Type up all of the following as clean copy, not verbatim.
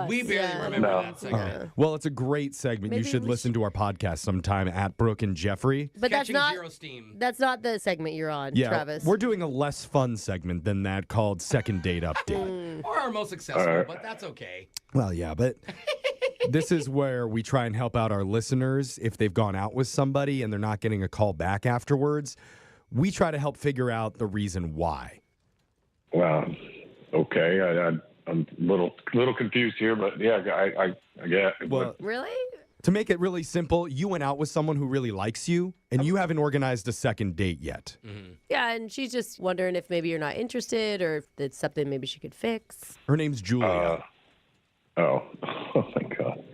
We barely remember that segment. Well, it's a great segment. Maybe you should we listen to our podcast sometime at Brooke and Jeffrey. But Catching Zero Steam. that's not the segment you're on, Yeah, Travis. we're doing a less fun segment than that called Second Date Update. Or our most successful, but that's okay. Well, yeah, but this is where we try and help out our listeners if they've gone out with somebody and they're not getting a call back afterwards. We try to help figure out the reason why. Well, okay. I'm a little confused here, but yeah, I get it. Well, Really? to make it really simple, you went out with someone who really likes you, and you haven't organized a second date yet. Yeah, and she's just wondering if maybe you're not interested or if it's something maybe she could fix. Her name's Julia. Oh my God.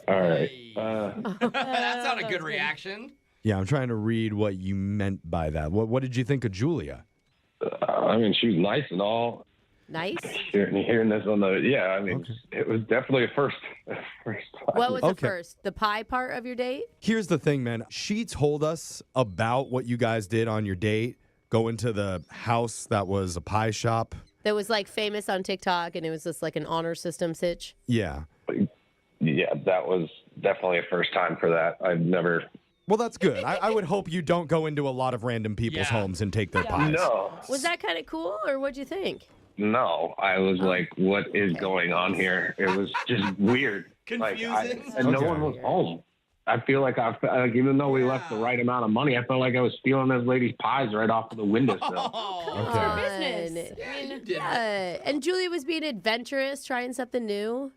All right. That's not a good reaction. Uh-huh. I'm trying to read what you meant by that. What did you think of Julia? I mean, she was nice and all. Nice? Hearing this on it was definitely a first. What was the Okay. first? The pie part of your date? Here's the thing, man. She told us about what you guys did on your date, going to the house that was a pie shop. That was like famous on TikTok and it was just like an honor system sitch. Yeah. Yeah, that was definitely a first time for that. I've never. Well, that's good. I would hope you don't go into a lot of random people's homes and take their pies. No. Was that kind of cool or what'd you think? No, I was like, what is going on here? It was just weird. Confusing. And no Okay. one was home. I feel like even though we left the right amount of money, I felt like I was stealing this lady's pies right off of the windowsill. Oh, Okay. Business. yeah, you did it. Yeah. And Julia was being adventurous, trying something new.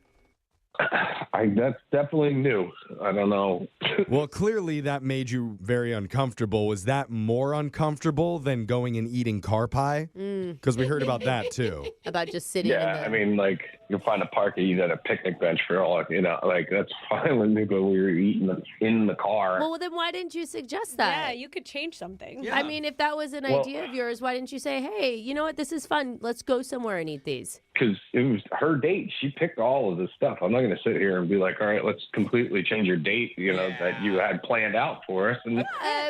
That's definitely new. I don't know. Well, clearly that made you very uncomfortable. Was that more uncomfortable than going and eating car pie? Because we heard about that too. About just sitting Yeah, in I mean, like, you'll find a park to eat at a picnic bench for all, like, that's fine with me, but we were eating in the car. Well, then why didn't you suggest Yeah, that? you could change something. Yeah. I mean, if that was an idea of yours, why didn't you say, hey, you know what? This is fun. Let's go somewhere and eat these. Because it was her date. She picked all of this stuff. I'm not going to sit here and be like, all right, let's completely change your date, that you had planned out for us. And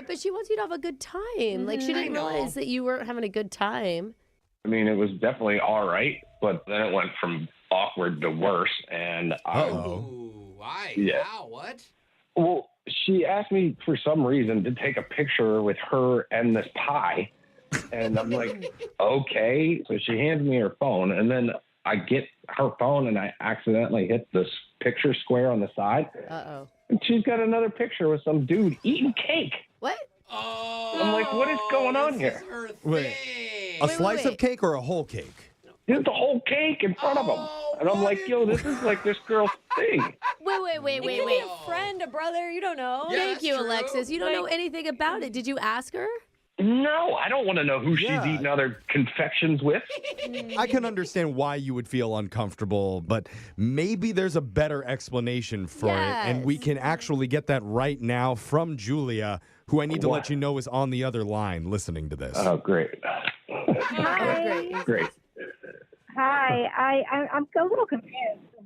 But she wants you to have a good time. Like, she didn't realize that you weren't having a good time. I mean, it was definitely all right, but then it went from awkward to worse. And Ooh, why? Yeah. How? What? well, she asked me for some reason to take a picture with her and this pie. And I'm like, okay. So she hands me her phone, and then I get her phone and I accidentally hit this picture square on the side. Uh-oh. And she's got another picture with some dude eating cake. What? Oh, I'm like, what is going on this here? is her Wait. thing. A Wait, slice wait. of cake or a whole cake? There's the whole cake in front of him. Oh, And I'm what like, is yo, this is like this girl's thing. Wait. It could be a friend, a brother. You don't know. Yeah. Thank that's you, true. Alexis. You don't know Like- anything about it. Did you ask her? No, I don't want to know who Yeah. she's eating other confections with. I can understand why you would feel uncomfortable, but maybe there's a better explanation for it. And we Yes. can actually get that right now from Julia, who I need to let you know is on the other line listening to this. Oh, great. Great. Great. Hi, I'm a little confused.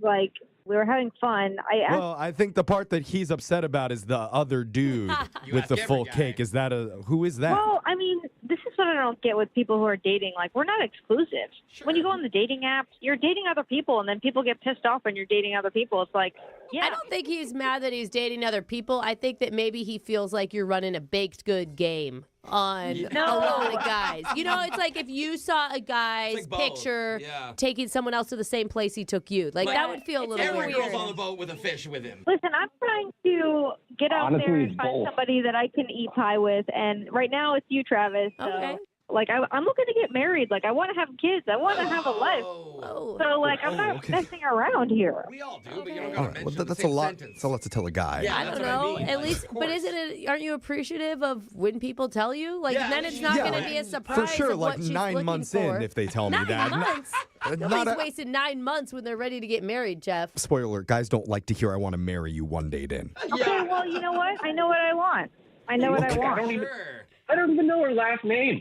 Like, we were having fun. I asked, Well, I think the part that he's upset about is the other dude with ask the every full guy. cake. Is that who is that? well, I mean, this is what I don't get with people who are dating. Like, we're not exclusive. When you go on the dating apps, you're dating other people, and then people get pissed off when you're dating other people. It's like, yeah. I don't think he's mad that he's dating other people. I think that maybe he feels like you're running a baked good game on a lot of guys. You know, it's like if you saw a guy's like both. picture Yeah. taking someone else to the same place he took you. Like, that would feel a little Every weird. girl's on the boat with a fish with him. Listen, I'm trying to get out Honestly, there and it's find both. somebody that I can eat pie with, and right now it's you, Travis. So, Okay. like, I'm looking to get married. Like, I want to have kids. I want to have a life. Oh. So, like, I'm not okay. messing around here. We all do, but you don't All gotta right, mention the that's a same lot. sentence. That's a lot to tell a guy. Yeah. I that's don't what I know. mean. At Like, least, of but course. isn't it? Aren't you appreciative of when people tell you? Like, Yeah, then it's not yeah. going to be a surprise. For sure, of like what she's 9 looking months for. in, if they tell me 9 that. months. Not Nobody's a- wasted 9 months when they're ready to get married, Jeff. Spoiler alert, guys don't like to hear I want to marry you one date in. Okay, well, you know what? I know what I want. I know what I Okay, want. Sure. I don't even know her last name.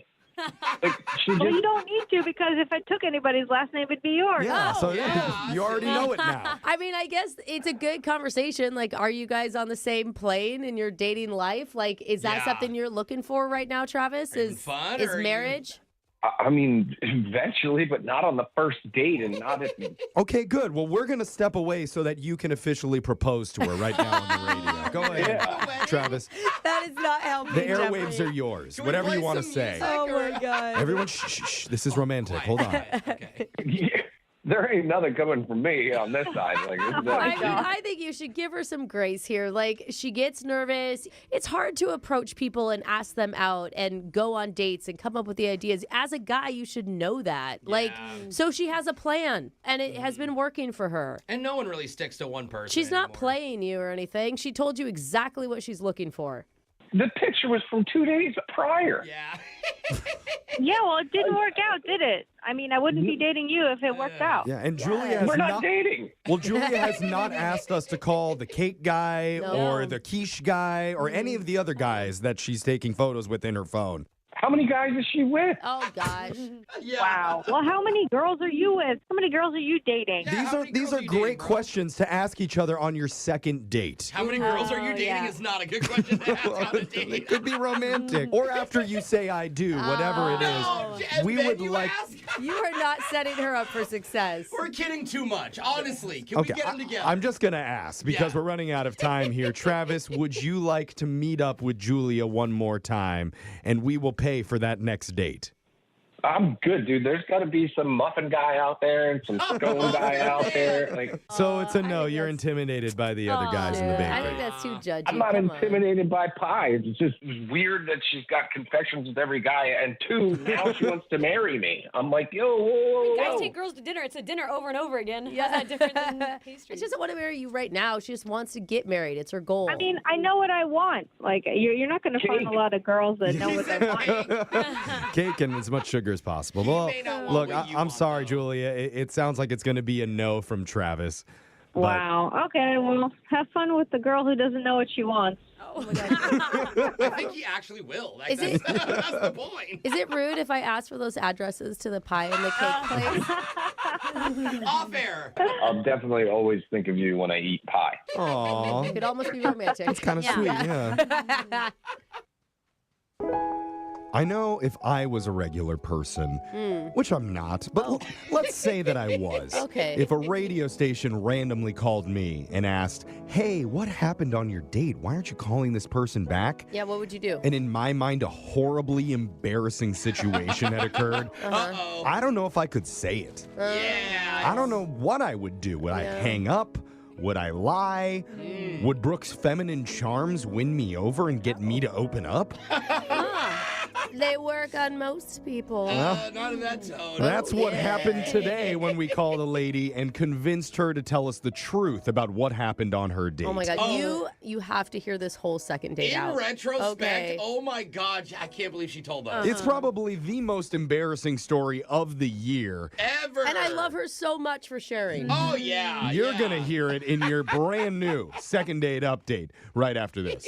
Like, she Well, you just, don't need to, because if I took anybody's last name, it'd be yours. Yeah, so yeah, you already know it now. I mean, I guess it's a good conversation. Like, are you guys on the same plane in your dating life? Like, is that Yeah. something you're looking for right now, Travis? Are you Is having fun, is or are you- marriage? I mean, eventually, but not on the first date and not at Okay, good. Well, we're going to step away so that you can officially propose to her right now on the radio. Go ahead, Travis. That is not helping. The airwaves are yours. Can we Whatever play you want to some say. music? Oh my god. Everyone, shh, shh, shh. This is romantic. Hold on. Okay. There ain't nothing coming from me on this side. Like, I think you should give her some grace here. Like, she gets nervous. It's hard to approach people and ask them out and go on dates and come up with the ideas. As a guy, you should know that. Like, so she has a plan, and it has been working for her. And no one really sticks to one person. She's not anymore. playing you or anything. She told you exactly what she's looking for. the picture was from 2 days prior. Yeah. Yeah, well, it didn't work out, did it? I mean, I wouldn't be dating you if it worked out. Yeah, and Julia has We're not dating. Well, Julia has not asked us to call the cake guy No. or the quiche guy or any of the other guys that she's taking photos with in her phone. How many guys is she with? Oh, gosh. Yeah. Wow. Well, how many girls are you with? How many girls are you dating? Yeah, how many These girls are you great dating, bro? questions to ask each other on your second date. How many girls are you dating yeah. is not a good question to ask on a date. It could be romantic. Or after you say I do, whatever it is. No, and We then would you like- ask? You are not setting her up for success. We're kidding too much. Honestly, can Okay, we get them together? I'm just going to ask because Yeah. we're running out of time here. Travis, would you like to meet up with Julia one more time and we will pay for that next date? I'm good, dude. There's got to be some muffin guy out there and some scone guy out there. Like, So it's a I no. think You're that's- intimidated by the other guys in the I bakery. think that's too judgy. I'm not Come on. intimidated by pies. It's just weird that she's got confessions with every guy. And two, now she wants to marry me. I'm like, yo, whoa, whoa, Guys whoa. take girls to dinner. It's a dinner over and over again. Yeah. How's that different than pastry? She doesn't want to marry you right now. She just wants to get married. It's her goal. I mean, I know what I want. Like, you're not going to find a lot of girls that know what they want. Cake and as much sugar as possible. Well, may not want look, what you I'm want, sorry, though. Julia. It sounds like it's going to be a no from Travis. But Wow. Okay, well, have fun with the girl who doesn't know what she wants. Oh my god. I think he actually will. Like, Is it- that's the point. Is it rude if I ask for those addresses to the pie and the cake place? Off air. I'll definitely always think of you when I eat pie. aw, It could almost be romantic. that's kind of sweet. Yeah. I know if I was a regular person, which I'm not, but let's say that I was. Okay. If a radio station randomly called me and asked, hey, what happened on your date? Why aren't you calling this person back? Yeah, what would you do? And in my mind, a horribly embarrassing situation had occurred. Uh-oh. I don't know if I could say it. Yeah. I don't know what I would do. Would I Yeah. hang up? Would I lie? Would Brooke's feminine charms win me over and get me to open up? They work on most people. Not in that tone. That's what happened today when we called a lady and convinced her to tell us the truth about what happened on her date. Oh my God, Oh. you have to hear this whole second date In out. retrospect, Okay. oh my God, I can't believe she told us. It's probably the most embarrassing story of the year. Ever. And I love her so much for sharing. Oh, yeah. You're yeah. going to hear it in your brand new second date update right after this.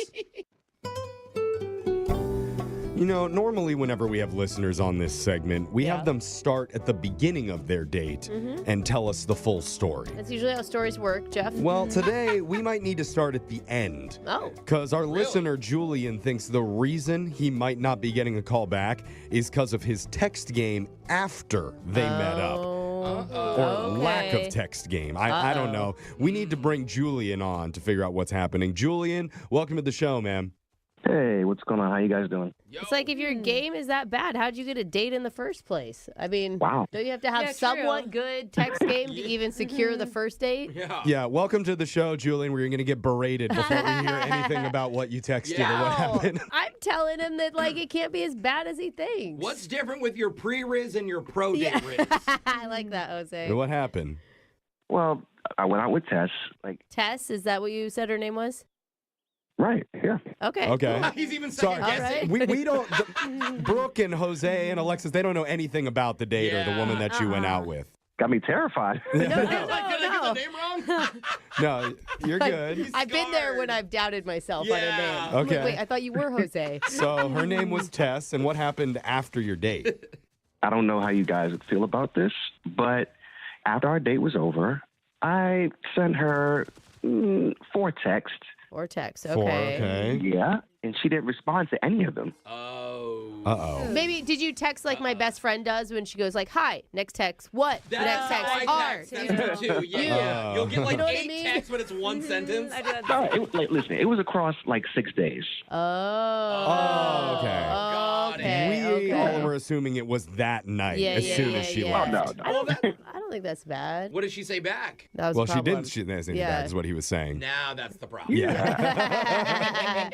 You know, normally whenever we have listeners on this segment, we have them start at the beginning of their date and tell us the full story. That's usually how stories work, Jeff. Well, today we might need to start at the end. Oh. Because our listener, Julian, thinks the reason he might not be getting a call back is because of his text game after they met up. Or lack of text game. I don't know. We need to bring Julian on to figure out what's happening. Julian, welcome to the show, man. Hey, what's going on? How you guys doing? It's like if your game is that bad, how'd you get a date in the first place? I mean, Wow. don't you have to have Yeah, somewhat true. good text game to even secure the first date? Yeah. Yeah, welcome to the show, Julian. We're going to get berated before we hear anything about what you texted or what No, happened. I'm telling him that like it can't be as bad as he thinks. What's different with your pre-riz and your pro date riz? I like that, Jose. What happened? Well, I went out with Tess. Tess, is that what you said her name was? Right, yeah. Okay. Okay. He's even Sorry. second guessing. We don't, Brooke and Jose and Alexis, they don't know anything about the date or the woman that you went out with. Got me terrified. Oh, did I get the name wrong? No, you're good. I've been there when scarred. I've doudted myself on a Yeah. name. Okay. Wait, I thought you were Jose. So her name was Tess, and what happened after your date? I don't know how you guys would feel about this, but after our date was over, I sent her 4 texts. Or text. Four, Okay. Yeah, and she didn't respond to any of them. Oh. Uh-oh. Maybe did you text like my best friend does when she goes like, "Hi," next text, "What?" The next text, how I "R." text. That's me too. Yeah. Oh. You'll get like You know what I 8 mean? texts, but it's one sentence. I do that. Listen, it was across like 6 days. Oh, okay. Got it. Okay. We all were assuming it was that night as soon as she left. Oh, no. I don't think that's bad. What did she say back? That was Well, a she problem. didn't. She didn't say Yeah. that is what he was saying. Now that's the problem. Yeah.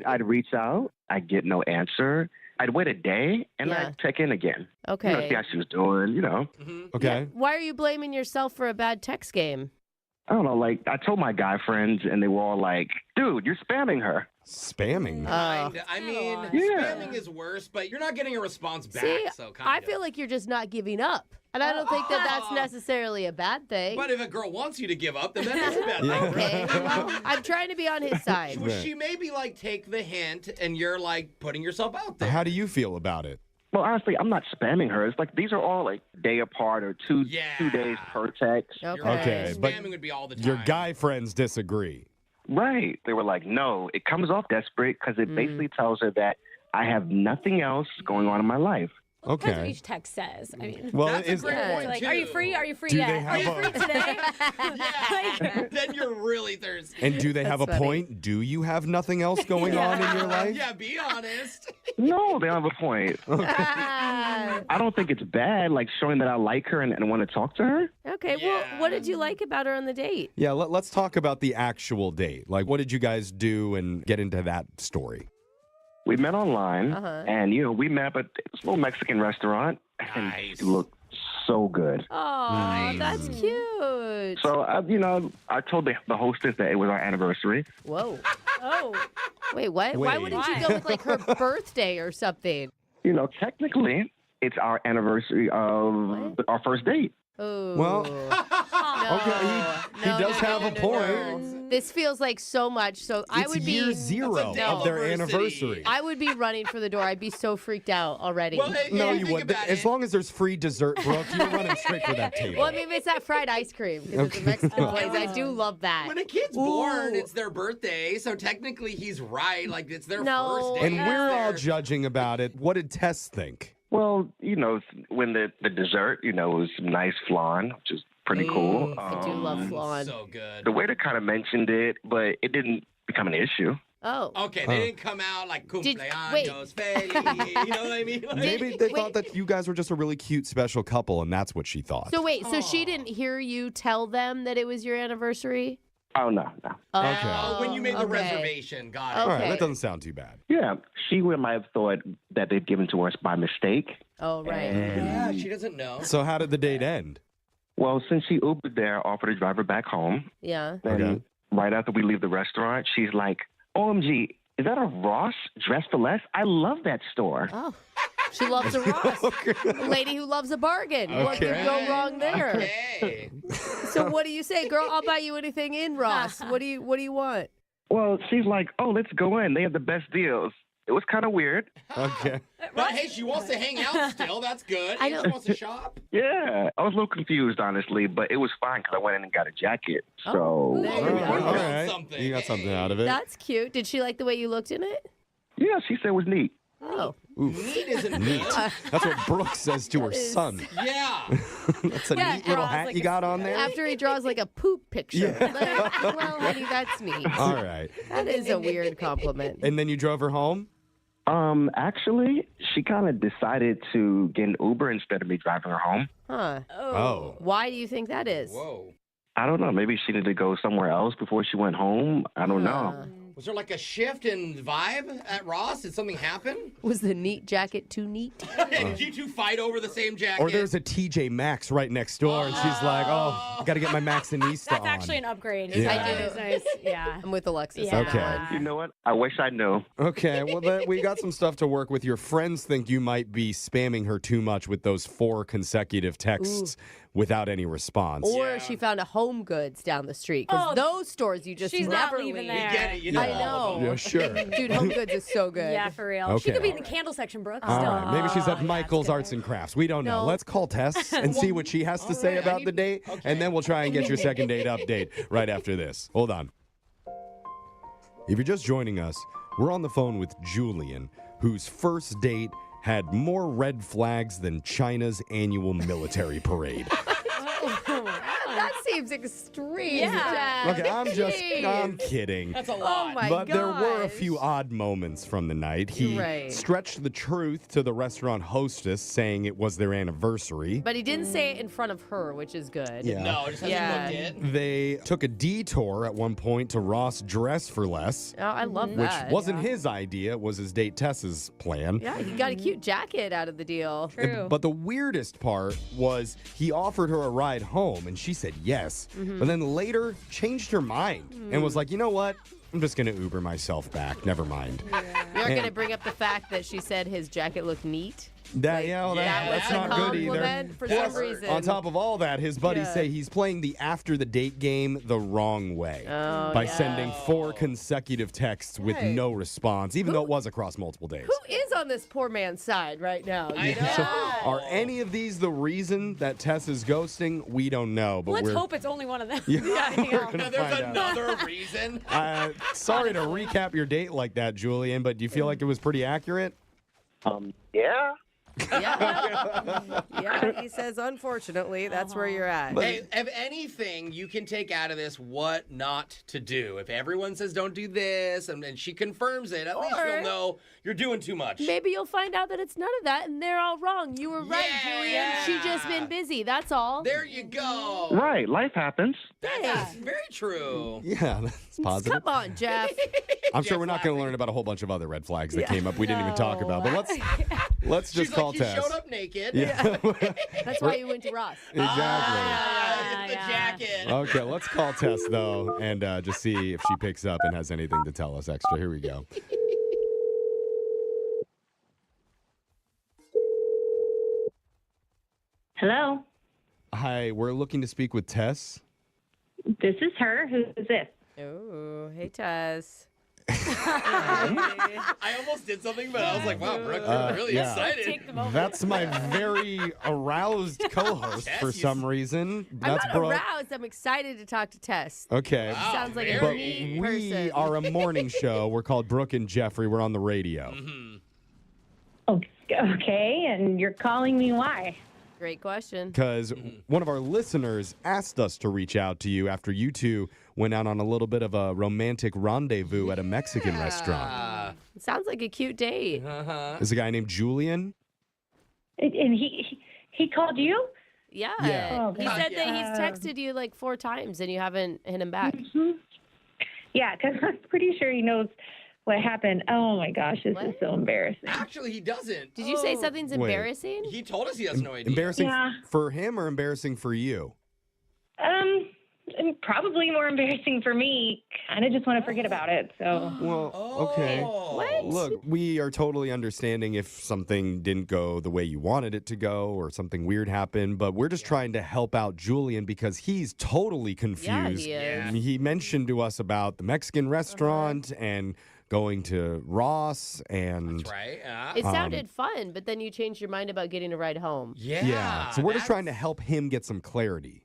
I'd reach out, I'd get no answer. I'd wait a day, and Yeah. I'd check in again. Okay. See how she was doing, Okay. Why are you blaming yourself for a bad text game? I don't know, like, I told my guy friends, and they were all like, dude, you're spamming her. Spamming. Kinda. I mean, Yeah. spamming is worse, but you're not getting a response back, See, so kind I of. feel like you're just not giving up. And I don't think that that's Oh. necessarily a bad thing. But if a girl wants you to give up, then that is a bad thing. Okay, well, I'm trying to be on his side. Well, she maybe like take the hint, and you're like putting yourself out there. How do you feel about it? Well, honestly, I'm not spamming her. It's like these are all like day apart or two days per text. You're Okay. right. Okay, but Spamming would be all the time. Your guy friends disagree. Right. They were like, no, it comes off desperate because it basically tells her that I have nothing else going on in my life. Depends what Okay. each text says. I mean, Well, That's a is great point, like, too. are you free? Are you free Do yet? they Are have you a- free today? Yeah. Then you're really thirsty. and do they have a That's funny. point? Do you have nothing else going on in your life? Yeah, be honest. No, they don't have a point. Ah, I don't think it's bad, like showing that I like her and want to talk to her. okay, well, what did you like about her on the date? Yeah, let's talk about the actual date. Like, what did you guys do and get into that story? We met online, Uh-huh. and we met at this little Mexican restaurant, and Nice. it looked so good. Oh, that's cute. So, I told the hostess that it was our anniversary. Whoa. Oh, Wait, what? Why Wait. wouldn't you go with like her birthday or something? Technically, it's our anniversary of our first date. Oh. Well, no. okay, he does have a point. This feels like so much. So I It's would year be zero That's a of their diversity. anniversary. I would be running for the door. I'd be so freaked out already. Well, hey, No, hey, you think would. about As it. long as there's free dessert, Brooke, you're running straight for that table. Well, I mean, it's that fried ice cream because it's a Mexican place. I do love that. When a kid's born, it's their birthday, so technically he's right. Like, it's their No. first day. And we're all It's judging about it. What did Tess think? Well, when the dessert, it was some nice flan, which is pretty cool. I do love flan. so good. The waiter kind of mentioned it, but it didn't become an issue. Oh. Okay, they didn't come out like wait. cumpleaños feliz. You know what I mean? Like, Maybe they wait. thought that you guys were just a really cute, special couple, and that's what she thought. So wait, so she didn't hear you tell them that it was your anniversary? Oh, no. oh, when you made the okay. reservation, got it. All right, okay. that doesn't sound too bad. Yeah, she might have thought that they'd given to us by mistake. Oh, right. Yeah, she doesn't know. So how did the date end? Well, since she Ubered there, I offered to drive her back home. Yeah. And Okay. right after we leave the restaurant, she's like, OMG, is that a Ross Dress for Less? I love that store. Oh. She loves a Ross. A lady who loves a bargain. What could Okay. go wrong there? Okay. So what do you say, girl? I'll buy you anything in Ross. What do you want? Well, she's like, oh, let's go in. They have the best deals. It was kind of weird. Okay. But hey, she wants to hang out still. That's good. I She know. just wants to shop. Yeah, I was a little confused, honestly, but it was fine because I went in and got a jacket. Oh, So, there All you right. go. All right. Something. You got something Hey. out of it. That's cute. Did she like the way you looked in it? yeah, she said it was neat. Oh. Neat isn't Neat. good. That's what Brooke says to her is- son. Yeah. That's a Yeah, neat little Ross, hat like you a- got on there. After he draws like a poop picture. Yeah. Like, well, honey, that's neat. All right. That is a weird compliment. And then you drove her home? Actually, she kind of decided to get an Uber instead of me driving her home. Huh. Oh. Why do you think that is? Whoa. I don't know. Maybe she needed to go somewhere else before she went home. I don't know. Was there like a shift in vibe at Ross? Did something happen? Was the neat jacket too neat? Did you two fight over the same jacket? Or there's a TJ Maxx right next door, and she's like, oh, I got to get my Maxxinista That's on. actually an upgrade. Yeah. I do. It's nice. Yeah. I'm with Alexis. Yeah. on that one. Okay. You know what? I wish I knew. Okay, well, we got some stuff to work with. Your friends think you might be spamming her too much with those 4 consecutive texts without any response. Or she found a Home Goods down the street. Because Oh, those stores you just she's never not leaving leave. there. You get it. You know I all of know. them. Yeah, sure. Dude, Home Goods is so good. Yeah, for real. She Okay. could be in the candle section, Brooke. All Still. right, maybe she's at Oh, Michael's yeah, Arts and Crafts. We don't know. No. Let's call Tess and see what she has to say right, I about need- the date, okay. and then we'll try and get your second date update right after this. Hold on. If you're just joining us, We're on the phone with Julian, whose first date had more red flags than China's annual military parade. That seems extreme. Yeah. Jack. Okay, I'm kidding. That's a Oh lot. my But there were a gosh. few odd moments from the night. He Right. stretched the truth to the restaurant hostess, saying it was their anniversary. But he didn't say it in front of her, which is good. Yeah. No, just hasn't Yeah. looked it. They took a detour at one point to Ross Dress for Less, Oh, I love which that. wasn't his idea. It was his date Tess's plan. Yeah, he got a cute jacket out of the deal. True. But the weirdest part was he offered her a ride home, and she said yes. But then later changed her mind and was like, you know what? I'm just going to Uber myself back. Never mind. You're not going to bring up the fact that she said his jacket looked neat? That, that's was not a good either. compliment for That's- some reason. On top of all that, his buddies Yeah. say he's playing the after the date game the wrong way Oh, by yeah. sending 4 consecutive texts with Right. no response, even though it was across multiple days. Who is on this poor man's side right now? I You know. know? Are any of these the reason that Tess is ghosting? We don't know, but Let's we're hope it's only one of them. Yeah, we're Yeah. gonna No, there's find out. another reason. Sorry to recap your date like that, Julian, but do you feel like it was pretty accurate? Yeah. Yeah. Yeah, he says, unfortunately, that's where you're at. Hey, if anything you can take out of this, what not to do. If everyone says don't do this and she confirms it, at least Or- you'll know you're doing too much. Maybe you'll find out that it's none of that and they're all wrong. You were right, Julian. She just been busy. That's all. There you go. Right. Life happens. That's very true. Yeah, that's positive. Come on, Jeff. I'm sure we're not going to laughing. learn about a whole bunch of other red flags that came up we didn't even talk about. But let's just She's call like, Tess. you showed up naked. Yeah, That's why you went to Ross. exactly. It's the jacket. Okay, let's call Tess though and just see if she picks up and has anything to tell us extra. Here we go. Hello, Hi, we're looking to speak with Tess. this is her. Who is this? Oh, hey, Tess. I almost did something, but I was like, wow, Brooke, you're really yeah. excited. Take them over. That's my very aroused co-host Tess, for you- some reason. I'm That's not Brooke. aroused. I'm excited to talk to Tess. Okay. Wow, Sounds like a very- But neat we person. are a morning show. We're called Brooke and Jeffrey. We're on the radio. Okay, and you're calling me why? Great question. Because one of our listeners asked us to reach out to you after you two went out on a little bit of a romantic rendezvous at a Mexican restaurant. It sounds like a cute date. There's a guy named Julian. And he called you? Yeah. Yeah. He said that he's texted you like 4 times and you haven't hit him back. Yeah, because I'm pretty sure he knows what happened. Oh my gosh, this is so embarrassing. Actually, he doesn't. Did you say something's Wait. embarrassing? He told us he has no idea. Embarrassing Yeah. for him or embarrassing for you? And probably more embarrassing for me. Kind of just want to forget about it. So Well, okay. What? Look, we are totally understanding if something didn't go the way you wanted it to go or something weird happened, but we're just trying to help out Julian because he's totally confused. Yeah, he is. He mentioned to us about the Mexican restaurant and going to Ross and That's right. Yeah. It sounded fun, but then you changed your mind about getting a ride home. Yeah. So we're just that's- trying to help him get some clarity.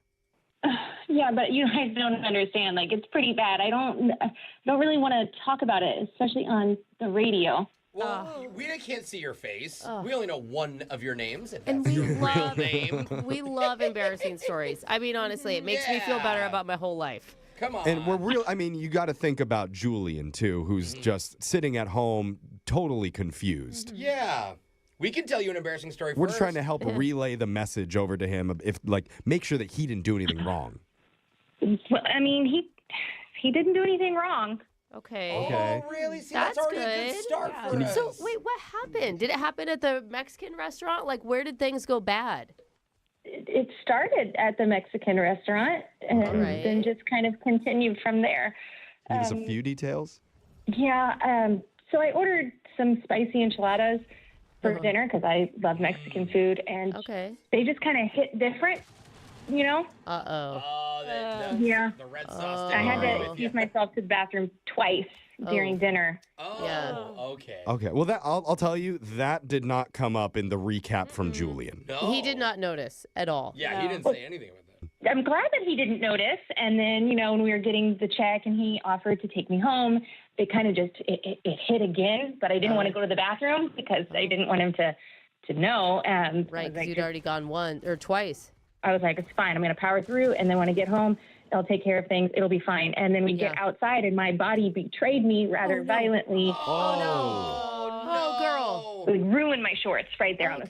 yeah, but you guys don't understand. Like it's pretty bad. I don't really want to talk about it, especially on the radio. Well, we can't see your face. We only know one of your names, and And that's we your real love name. we love embarrassing stories. I mean, honestly, it makes me feel better Yeah. about my whole life. Come on. And we're real. I mean, you got to think about Julian too, who's just sitting at home, totally confused. Yeah. We can tell you an embarrassing story We're first. just trying to help relay the message over to him. If make sure that he didn't do anything wrong. Well, I mean, he didn't do anything wrong. Okay. Okay. Oh, really? See, That's that's, already a good. good start Yeah. for us. So wait, what happened? Did it happen at the Mexican restaurant? Like, where did things go bad? It started at the Mexican restaurant and Alright. then just kind of continued from there. Give us a few details. Yeah, so I ordered some spicy enchiladas for dinner because I love Mexican food, and Okay. they just kind of hit different, you know? Uh-oh. Oh, Yeah. the red sauce. I had didn't to with you. excuse myself to the bathroom twice during dinner. Oh, Yeah. okay. Okay. Well, that I'll tell you that did not come up in the recap from Julian. No. He did not notice at all. Yeah, he didn't say anything with it. I'm glad that he didn't notice. And then, when we were getting the check and he offered to take me home, it kind of just, it hit again. But I didn't want to go to the bathroom because I didn't want him to know. Right, because you'd already gone once or twice. I was like, it's fine. I'm going to power through. And then when I get home, I'll take care of things. It'll be fine. And then we get outside and my body betrayed me rather violently. Oh, girl. It ruined my shorts right there on the.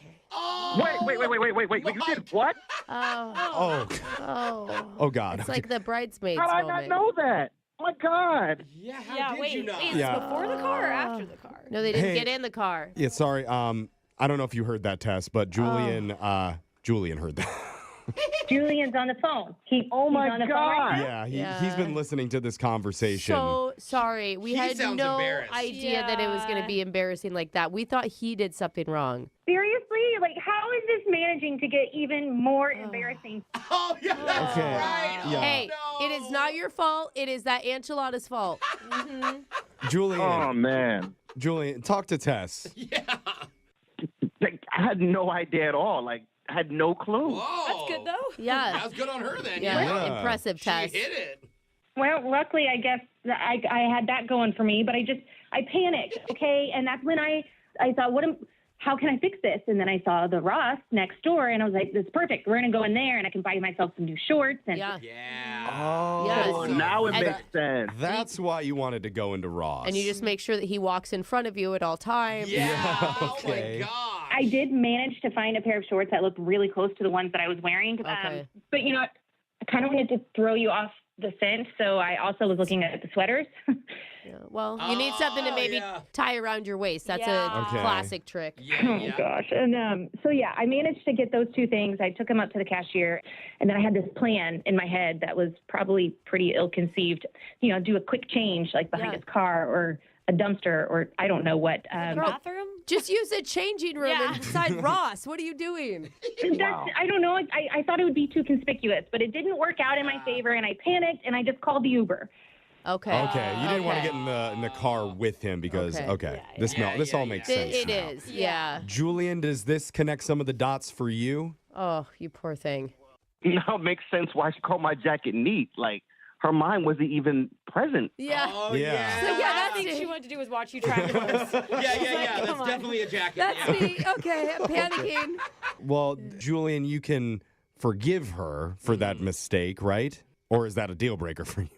Wait. You did what? Oh, God. It's like the bridesmaids How did I moment. not know that? Oh, my God. Yeah, how did you know? Wait, is it before the car or after the car? No, they didn't get in the car. Yeah, sorry. I don't know if you heard that, Tess, but Julian heard that. Julian's on the phone. He's on the phone right now. Yeah, he's been listening to this conversation. So sorry. We had sounds no embarrassed. idea that it was going to be embarrassing like that. We thought he did something wrong. Seriously? Like, how is this managing to get even more embarrassing? Oh, yeah, that's Okay. right. Yeah. Hey, no. it is not your fault. It is that enchilada's fault. Julian, Oh, man. Julian, talk to Tess. Yeah. Like, I had no idea at all. Like, I had no clue. Whoa. That's good, though. Yeah. That was good on her then. Yeah. Yeah. Impressive, She Tess. hit it. Well, luckily, I guess that I had that going for me, but I panicked, okay? And that's when I thought, how can I fix this? And then I saw the Ross next door, and I was like, this is perfect. We're going to go in there, and I can buy myself some new shorts. And Yeah. Yeah. Oh, Yes. Now it And- makes sense. That's why you wanted to go into Ross. And you just make sure that he walks in front of you at all times. Yeah. okay. Oh, my gosh. I did manage to find a pair of shorts that looked really close to the ones that I was wearing. Okay. But, I kind of wanted to throw you off the scent, so I also was looking at the sweaters. Yeah. Well, you need something to maybe tie around your waist. That's Yeah. a Okay. classic trick. Yeah, Oh, yeah. gosh. And so, I managed to get those two things. I took them up to the cashier, and then I had this plan in my head that was probably pretty ill-conceived. Do a quick change, like behind Yeah. his car or a dumpster or I don't know what. Bathroom? Just use a changing room Yeah. inside Ross. What are you doing? I don't know. I thought it would be too conspicuous, but it didn't work out in my favor, and I panicked, and I just called the Uber. Okay. Okay, you didn't want to Okay. get in the car with him because Okay. this all makes sense. It now. is, yeah. Julian, does this connect some of the dots for you? Oh, you poor thing. Now it makes sense why she called my jacket neat. Like, her mind wasn't even present. Yeah. Oh, Yeah. yeah. So, yeah, I that's think it. she wanted to do was watch you try clothes. Yeah. That's come on. definitely a jacket. That's yeah. me. Okay, I'm panicking. Well, Julian, you can forgive her for that mistake, right? Or is that a deal breaker for you?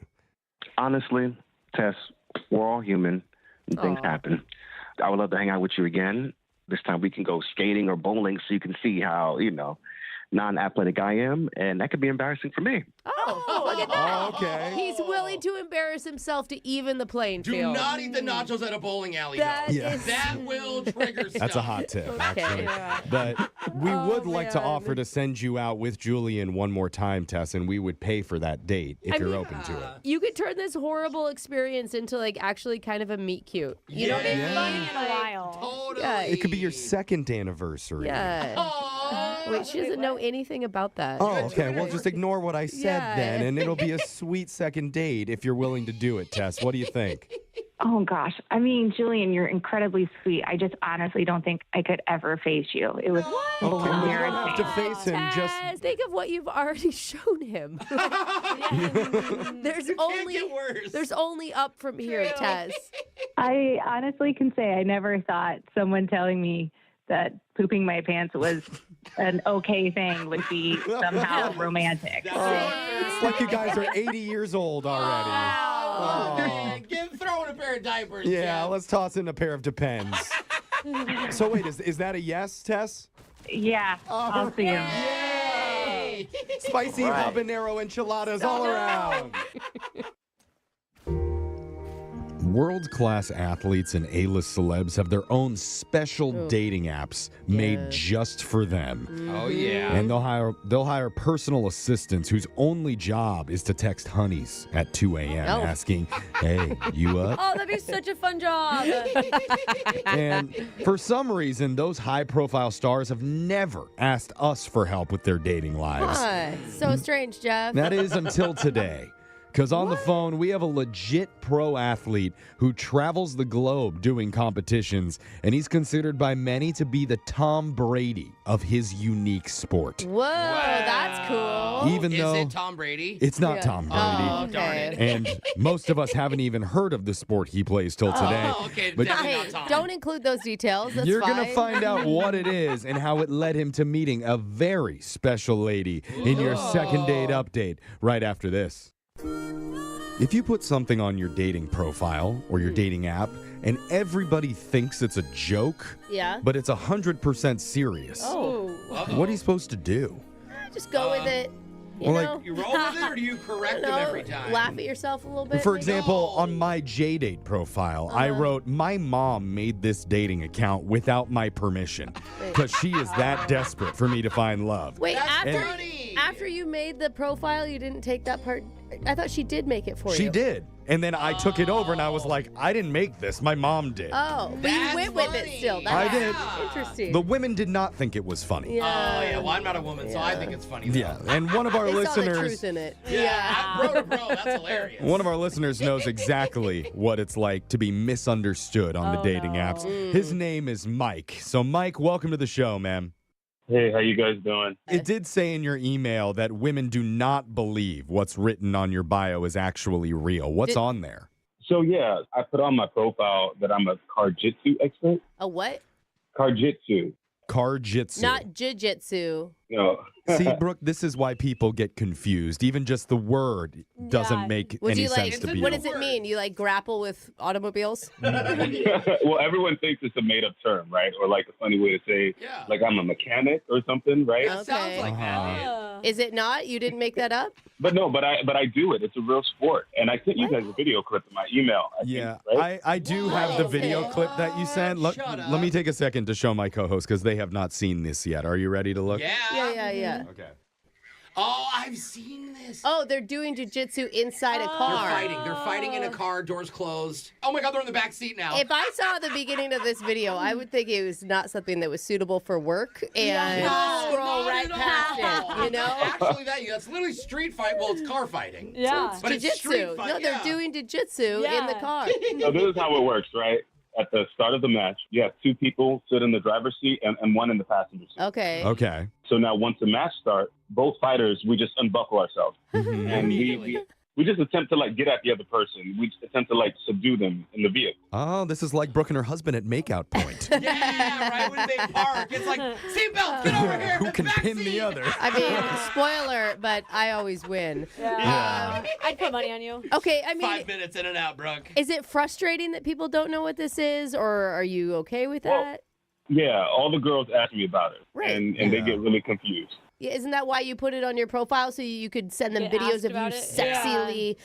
Honestly, Tess, we're all human and things Aw. happen. I would love to hang out with you again. This time we can go skating or bowling so you can see how, non-athletic I am, and that could be embarrassing for me. Oh, look at that. Oh, okay. He's willing to embarrass himself to even the playing Do field. not eat the nachos at a bowling alley, That though. Yeah. is- That will trigger stuff. That's a hot tip, actually. Yeah. But we would like to man. offer to send you out with Julian one more time, Tess, and we would pay for that date if you're open to it. You could turn this horrible experience into actually kind of a meet cute. You know what I mean? Funny in a while. Totally. Yeah. It could be your second anniversary. Yeah. Aw. Wait, she doesn't know anything about that. Oh, okay. Well, just ignore what I said Yeah. then, and it'll be a sweet second date if you're willing to do it, Tess. What do you think? Oh, gosh. I mean, Julian, you're incredibly sweet. I just honestly don't think I could ever face you. It was Okay, well, you don't have to embarrassing. face him. Just Tess, think of what you've already shown him. There's It can't only get worse. there's only up from here, Tess. I honestly can say I never thought someone telling me that pooping my pants was an okay thing would be somehow romantic. it's like you guys are 80 years old already. Oh, man. Throw in a pair of diapers. Yeah, Jeff. let's toss in a pair of Depends. So wait, is that a yes, Tess? Yeah, I'll see him. Yay. Spicy habanero enchiladas all around. World-class athletes and A-list celebs have their own special dating apps made just for them. Oh, yeah. And they'll hire personal assistants whose only job is to text honeys at 2 a.m. Oh. asking, "Hey, you up?" Oh, that'd be such a fun job. And for some reason, those high-profile stars have never asked us for help with their dating lives. So strange, Jeff. That is until today. Because on the phone, we have a legit pro athlete who travels the globe doing competitions, and he's considered by many to be the Tom Brady of his unique sport. Whoa, that's cool. Even though Is it Tom Brady? it's not Tom Brady. Oh, darn it. And most of us haven't even heard of the sport he plays till today. Oh, okay. But Definitely Hey, not Tom. don't include those details. That's you're fine. going to find out what it is and how it led him to meeting a very special lady in your second date update right after this. If you put something on your dating profile or your dating app and everybody thinks it's a joke, Yeah. but it's 100% serious, Oh, what are you supposed to do? just go with it. You Well, know? like, You roll with it or do you correct them every time? Laugh at yourself a little bit. For maybe? example, on my J-Date profile, I wrote, my mom made this dating account without my permission because she is that desperate for me to find love. Wait, That's funny. after you made the profile, you didn't take that part. I thought she did make it for you. She did. And then I took it over and I was like, I didn't make this. My mom did. Oh, but you That's went with it funny. still. I That's did. Interesting. The women did not think it was funny. Oh, yeah. Well, I'm not a woman, so I think it's funny. Though. Yeah, and one of our they saw the listeners, truth in it. Bro to bro, that's hilarious. one of our listeners knows exactly what it's like to be misunderstood on the dating apps. His name is Mike. So Mike, welcome to the show, man. Hey, how you guys doing? It did say in your email that women do not believe what's written on your bio is actually real. What's on there? So yeah, I put on my profile that I'm a Karjitsu expert. A what? Karjitsu. Karjitsu. Not jiu-jitsu. You know, See, Brooke, this is why people get confused. Even just the word doesn't Yeah. make Would any you like? sense to It's a- people. What does it mean? You like grapple with automobiles? well, everyone thinks it's a made-up term, right? Or like a funny way to say, Yeah. like I'm a mechanic or something, right? It sounds like that, man. Is it not? You didn't make that up? But no, but I do it. It's a real sport, and I sent you guys a video clip in my email. I think, Yeah, right? I do have the video clip that you sent. Let Shut up. me take a second to show my co-host because they have not seen this yet. Are you ready to look? Yeah. Okay. Oh, I've seen this. Oh, they're doing jiu-jitsu inside a They're car. fighting. They're fighting in a car, doors closed. Oh my God, they're in the back seat now. If I saw the beginning of this video, I would think it was not something that was suitable for work and No, scroll not right at past all. it, you know? Actually, that's literally street fight. Well, it's car fighting. Yeah. But it's street Jiu-jitsu. fight. No, they're doing jiu-jitsu in the Yeah. car. So this is how it works, right? At the start of the match, you have two people sit in the driver's seat and one in the passenger seat. Okay. Okay. So now once the match starts, both fighters, we just unbuckle ourselves. Mhm. And we just attempt to like get at the other person. We just attempt to like subdue them in the vehicle. Oh, this is like Brooke and her husband at Makeout Point. Yeah, right when they park. It's like, seatbelt, get over here. Who can back pin the seat. other? I mean, spoiler, but I always win. Yeah. I'd put money on you. Okay, I mean, 5 minutes in and out, Brooke. is it frustrating that people don't know what this is, or are you okay with Well, that? Yeah, all the girls ask me about it. Right. And they get really confused. Yeah, isn't that why you put it on your profile so you could send them Get videos asked of you about it? sexily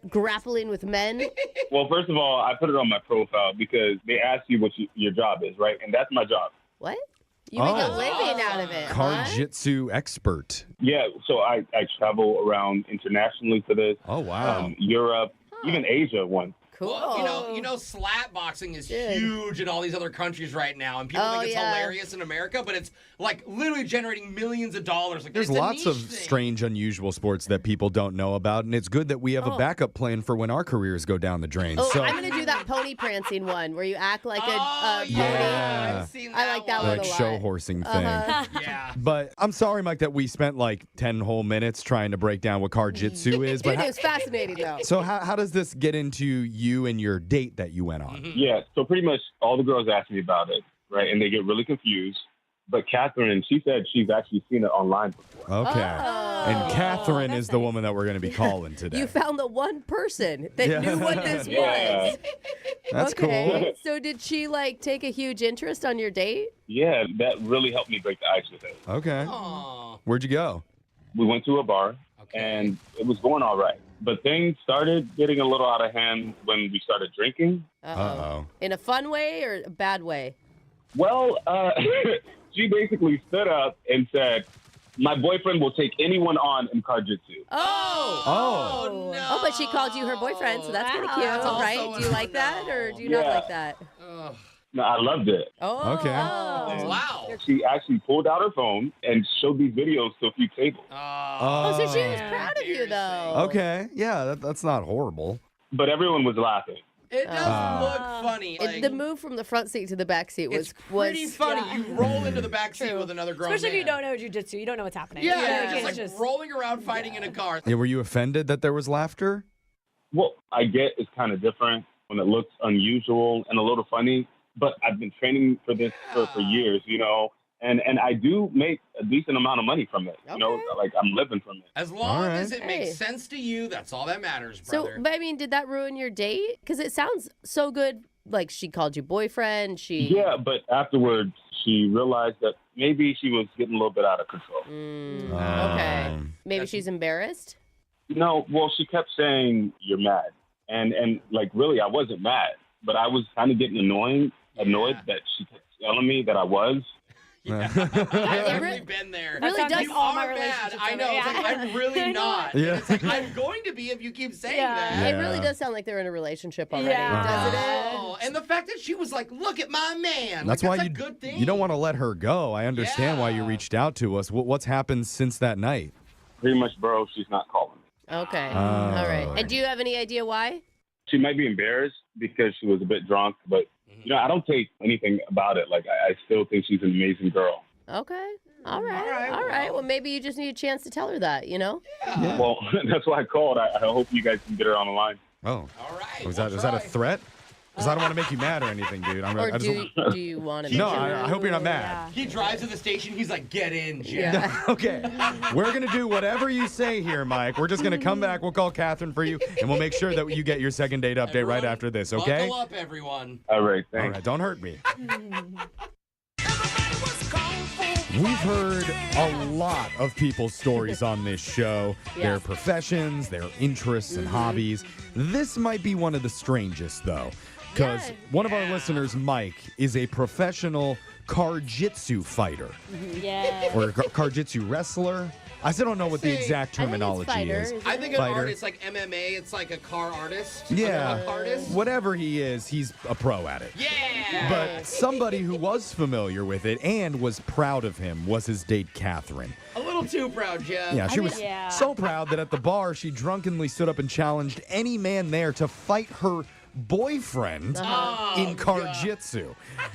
grappling with men? Well, first of all, I put it on my profile because they ask you what your job is, right? And that's my job. What? You make a Oh. living out of it, huh? Karjitsu expert. Yeah, so I travel around internationally for this. Oh, wow. Europe, even Asia once. Cool. Well, you know, slap boxing is Good. huge in all these other countries right now, and people Oh, think it's yeah. hilarious in America, but it's like literally generating millions of dollars. Like, There's it's a lots niche of thing. strange, unusual sports that people don't know about, and it's good that we have a backup plan for when our careers go down the drain. Oh, so, I'm going to do that pony prancing one where you act like a Oh, pony. yeah. I've seen I like that one like a lot. show horsing thing. Uh-huh. Yeah. But I'm sorry, Mike, that we spent like 10 whole minutes trying to break down what Karjitsu is. But Dude, it was fascinating, though. so how does this get into you and your date that you went on? Yeah, so pretty much all the girls ask me about it, right? And they get really confused. But Catherine, she said she's actually seen it online before. Okay. Oh. And Catherine is the woman that we're going to be calling today. You found the one person that Yeah. knew what this Yeah. was. That's Okay. So did she like take a huge interest on your date? Yeah, that really helped me break the ice with it. cool. Okay. Aw. Where'd you go? We went to a bar, Okay. and it was going all right. But things started getting a little out of hand when we started drinking. Uh-oh. In a fun way or a bad way? Well, she basically stood up and said, my boyfriend will take anyone on in Karjitsu. Oh. Oh. no. Oh, but she called you her boyfriend, so that's kind of Wow. cute, That's also right? a Do you like that, or do you not Yeah. like that? Ugh. No, I loved it. Oh. Okay. Wow. She actually pulled out her phone and showed these videos to a few tables. Oh, so she was proud of you, though. Okay. Yeah, that's not horrible. But everyone was laughing. It does look funny. The move from the front seat to the back seat was it's pretty funny. Yeah. You roll into the back seat with another grown Especially if you man. don't know jiu-jitsu. You don't know what's happening. Yeah, It's just rolling around fighting in a car. Yeah, were you offended that there was laughter? Well, I get it's kind of different when it looks unusual and a little funny, but I've been training for this for years, and I do make a decent amount of money from it. Like I'm living from it. As long right. as it Hey. makes sense to you, that's all that matters, So, brother. but I mean, did that ruin your date? Because it sounds so good. Like she called you boyfriend. Yeah, but afterwards, she realized that maybe she was getting a little bit out of control. Okay. Maybe she's embarrassed. No, well, she kept saying, "You're mad," and like really, I wasn't mad, but I was kind of getting annoyed that she kept telling me that I was. I've really been there. Really sounds does. You all my are mad. relationships I are know. It's like- like, I'm really not. Yeah. It's like, I'm going to be if you keep saying Yeah. that. It really does sound like they're in a relationship already, Yeah. doesn't it? Oh, and the fact that she was like, "Look at my man." That's like, why that's you a good thing. you don't want to let her go. I understand why you Yeah. reached out to us. What's happened since that night? Pretty much, bro, she's not calling me. Okay. All right. And do you have any idea why? She might be embarrassed because she was a bit drunk, but I don't take anything about it. Like I still think she's an amazing girl. Okay. All right. Well, maybe you just need a chance to tell her that, Yeah. Well, that's why I called. I hope you guys can get her on the line. Oh. All right. Was we'll that a try. threat? Because I don't want to make you mad or anything, dude. Or do you want to? No, I hope you're not mad. Yeah. He drives to the station. He's like, "Get in, Jeff." Yeah. Okay. We're going to do whatever you say here, Mike. We're just going to come back. We'll call Catherine for you, and we'll make sure that you get your second date update right Everyone, after this, okay? Buckle up, everyone. All right, All thanks. right, don't hurt me. We've heard a lot of people's stories on this show, Yeah. their professions, their interests and hobbies. This might be one of the strangest, though, because Yeah. one of our listeners, Mike, is a professional karjitsu fighter Yeah. or karjitsu wrestler. I still don't know what the Say, exact I think it's terminology fighter, is. isn't I it? think an Fighter. artist like MMA. It's like a car artist. Yeah. Like a artist. Whatever he is, he's a pro at it. Yeah. But somebody who was familiar with it and was proud of him was his date, Catherine. A little too proud, Jeff. Yeah, she was yeah. so proud that at the bar, she drunkenly stood up and challenged any man there to fight her boyfriend in karjitsu.